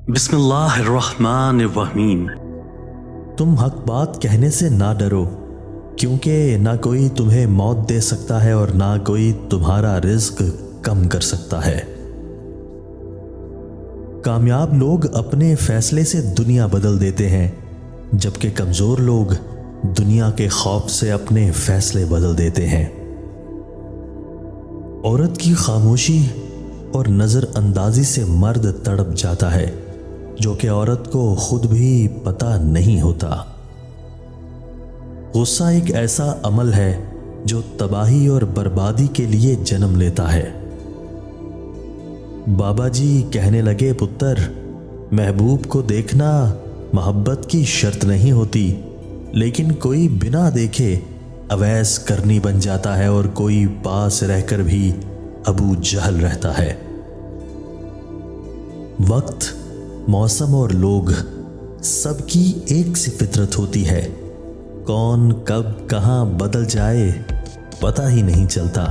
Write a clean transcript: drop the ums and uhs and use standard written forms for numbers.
بسم اللہ الرحمن الرحیم۔ تم حق بات کہنے سے نہ ڈرو، کیونکہ نہ کوئی تمہیں موت دے سکتا ہے اور نہ کوئی تمہارا رزق کم کر سکتا ہے۔ کامیاب لوگ اپنے فیصلے سے دنیا بدل دیتے ہیں، جبکہ کمزور لوگ دنیا کے خوف سے اپنے فیصلے بدل دیتے ہیں۔ عورت کی خاموشی اور نظر اندازی سے مرد تڑپ جاتا ہے، جو کہ عورت کو خود بھی پتہ نہیں ہوتا۔ غصہ ایک ایسا عمل ہے جو تباہی اور بربادی کے لیے جنم لیتا ہے۔ بابا جی کہنے لگے، پتر، محبوب کو دیکھنا محبت کی شرط نہیں ہوتی، لیکن کوئی بنا دیکھے اویس کرنی بن جاتا ہے اور کوئی پاس رہ کر بھی ابو جہل رہتا ہے۔ وقت، موسم اور لوگ سب کی ایک سی فطرت ہوتی ہے، کون کب کہاں بدل جائے پتہ ہی نہیں چلتا۔